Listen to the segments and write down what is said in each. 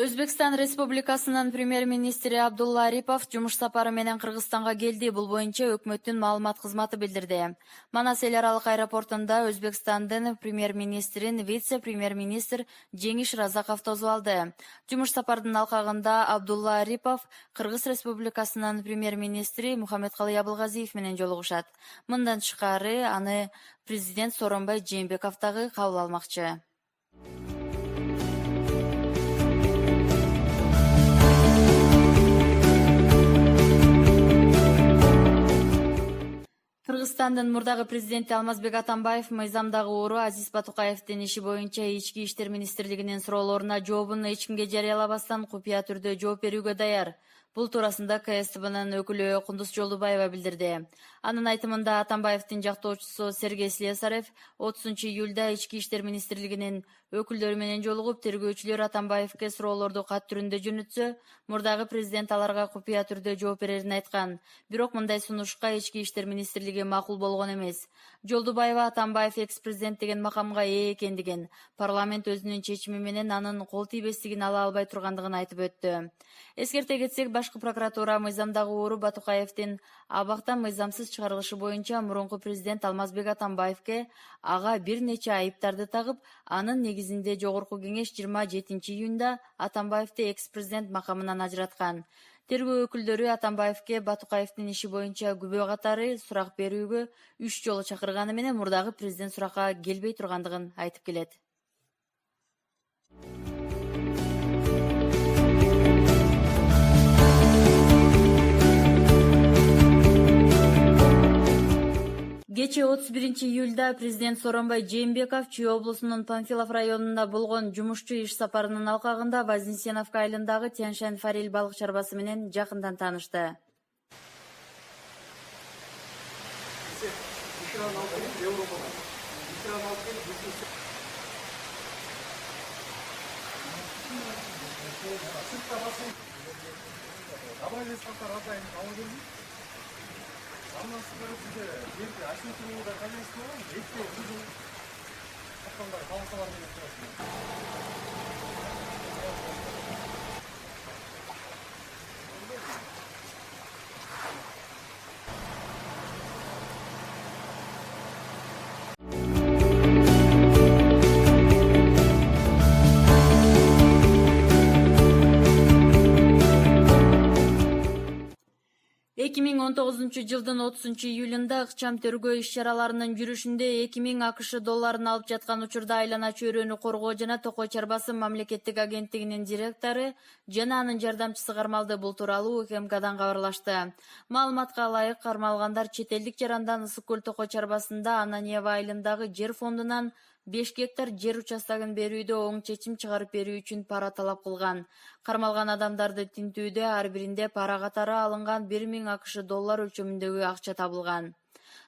Өзбекстан Республикасынын премьер-министри Абдулла Арипов жумуш сапары менен Кыргызстанга келди. Бул боюнча өкмөттүн маалымат кызматы билдирди. Манас эл аралык аэропортунда Өзбекстандын премьер-министрин вице-премьер-министр Жеңиш Разаков тосуп алды. Жумуш сапардын алкагында Абдулла Арипов Кыргыз Республикасынын премьер-министри Мухаммедкалый Абылгазиев менен жолугушат. Мындан тышкары аны президент Сооронбай Жээнбеков дагы кабыл алмакчы. Кыргызстандын мурдагы президенти Алмазбек Атамбаев мыйзамдагы оору Азиз Батукаевдин иши боюнча Ички иштер министрлигинин суроолоруна жообун эч кимге жарыялабастан купуя түрдө жооп берүүгө даяр. Бул туурасында КСДБнын өкүлү Кундуз Жолдубаева билдирди. Анын айтымында Атамбаевдин жактоочусу Сергей Слесарев 30-июлда Ички иштер министрлигинин өкүлдөрү менен жолугуп, тергөөчүлөр Атамбаевке суроолорду кат түрүндө жөнөтсө, мурдагы президент аларга купуя түрдө жооп берерин айткан. Бирок мындай сунушка Ички иштер министрлиги макул болгон эмес. Жолдубаева Атамбаев экс-президент деген макамга ээ экендигин, парламент өзүнүн чечими менен анын кол тийбестигин ала албай тургандыгын айтып өттү. Эскерте кетсек, башкы прокуратура мыйзамдагы оору Батукаевдин абактан мыйзамсыз чыгарылышы боюнча мурунку президент Алмазбек Атамбаевке ага бир нече айыптарды тагып, анын негизинде Жогорку кеңеш 27-июнда Атамбаевди экс-президент макамынан ажыраткан. Тергөө өкүлдөрү Атамбаевке Батукаевдин иши боюнча күбө катары сурак берүүгө 3 жолу чакырганы менен мурдагы президент суракка келбей тургандыгын айтып келет. Кечээ 31-июлда президент Сооронбай Жээнбеков Чүй облусунун Панфилов районунда болгон жумушчу иш сапарынын алкагында Вознесеновка айылындагы Тяньшань Форель балык чарбасы менен жакындан таанышты. Жылдын 30-июлунда ыкчам тергөө иш-чараларынын жүрүшүндө 2000 АКШ долларын алып жаткан учурда айлана чөйрөнү коргоо жана Токой Чарбасы мамлекеттик агенттигинин директору жана анын жардамчысы кармалды. Бул тууралуу УКМКдан кабарлашты. Маалыматка ылайык, кармалгандар чет элдик жарандан Ысык көл Токой Чарбасында Ананьева айылындагы жер фондунан 5 гектар жер участогун берүүдө оң чечим чыгарып берүү үчүн пара талап кылган. Кармалган адамдарды тинтүүдө ар биринде пара катары алынган 1000 АКШ доллар өлчөмүндөгү акча табылган.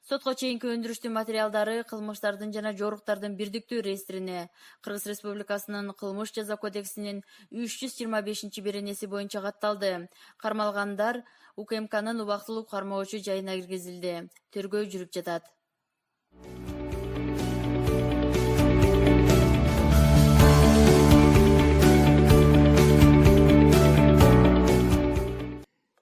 Сотко чейинки өндүрүштүү материалдары кылмыштардын жана жоруктардын бирдиктүү реестрине Кыргыз Республикасынын кылмыш жаза кодексинин 325-беренеси боюнча катталды. Кармалгандар УКМКнын убактылуу кармоочу жайына киргизилди. Тергөө жүрүп жатат.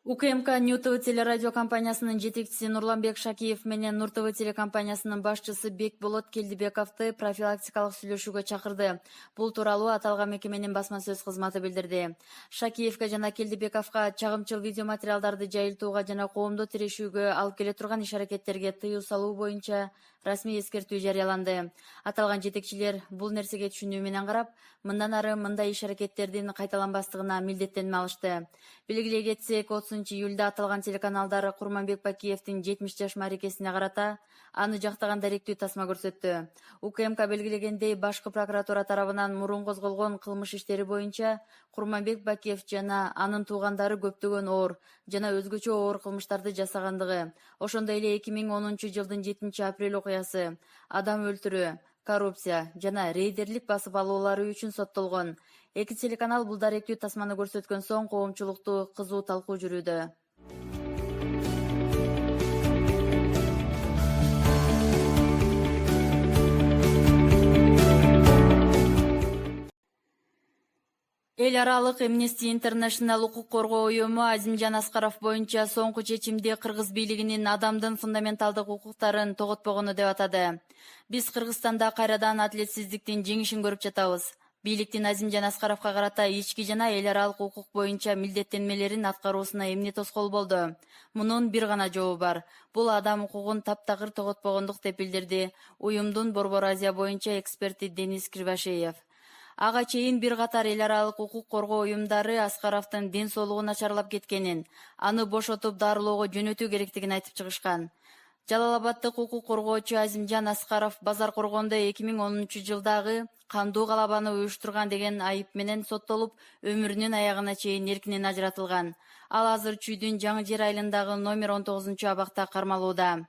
УКМК Нью ТВ телерадио компаниясынын жетекчиси Нурланбек Шакиев менен Нур ТВ телекомпаниясынын башчысы Бекболот Келдибековду профилактикалык сүйлөшүүгө чакырды. Бул тууралуу аталган мекеменин басма сөз кызматы билдирди. Шакиевке жана Келдибековго чагымчыл видео материалдарды жайылтууга жана коомдо тирешүүгө алып келе турган иш-аракеттерге тыюу салуу боюнча расмий эскертүү жарыяланды. Аталган жетекчилер бул нерсеге түшүнүү менен карап, мындан ары мындай иш-аракеттердин кайталанбастыгына милдеттенип алышты. Белгилей кетсек, 30-июлда аталган телеканалдар Курманбек Бакиевдин 70 жаш мааракесине карата аны жактаган даректүү тасма көрсөттү. УКМК белгилегендей, башкы прокуратура тарабынан мурун козголгон кылмыш иштери боюнча Курманбек Бакиев жана анын туугандары көптөгөн оор жана өзгөчө оор кылмыштарды жасагандыгы, ошондой эле 2010-жылдын 7-апрель окуясы, адам өлтүрүү, коррупция жана рейдерлик басып алуулары үчүн соттолгон. Эки телеканал бул даректүү тасманы көрсөткөн соң коомчулукта кызуу талкуу жүрүүдө. Эл аралык Amnesty International укук коргоо уюму Азимжан Аскаров боюнча соңку чечимди кыргыз бийлигинин адамдын фундаменталдык укуктарын тоготпогону деп атады. Биз Кыргызстанда кайрадан адилетсиздиктин жеңишин көрүп жатабыз. Бийликтин Азимжан Аскаровго карата ички жана эл аралык укук боюнча милдеттенмелерин аткаруусуна эмне тоскоол болду? Мунун бир гана жообу бар. Бул адам укугун таптакыр тоготпогондук деп билдирди уюмдун Борбор Азия боюнча эксперти Денис Кривошеев. Ага чейин бир катар эл аралык укук коргоо уюмдары Аскаровдун ден соолугу начарлап кеткенин, аны бошотуп дарылоого жөнөтүү керектигин айтып чыгышкан. Жалал-Абаддык укук коргоочу Азимжан Аскаров Базаркоргондо 2010-жылдагы кандуу калабаны уюштурган деген айып менен соттолуп, өмүрүнүн аягына чейин эркинен ажыратылган. Ал азыр Чүйдүн Жаңы Жер айылындагы номер 19-абакта кармалууда.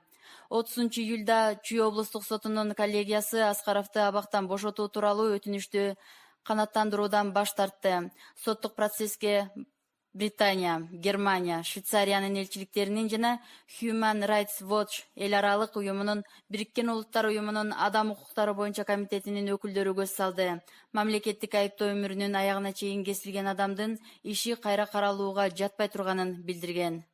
30-июлда Чүй облустук сотунун коллегиясы Аскаровду абактан бошотуу тууралуу өтүнүштү канааттандыруудан баш тартты. Соттук процесске Британия, Германия, Швейцариянын элчиликтеринин жана Human Rights Watch эл аралык уюмунун Бириккен Улуттар уюмунун адам укуктары боюнча комитетинин өкүлдөрү көз салды. Мамлекеттик айыптоо өмүрүнүн аягына чейин кесилген адамдын иши кайра каралууга жатпай турганын билдирген.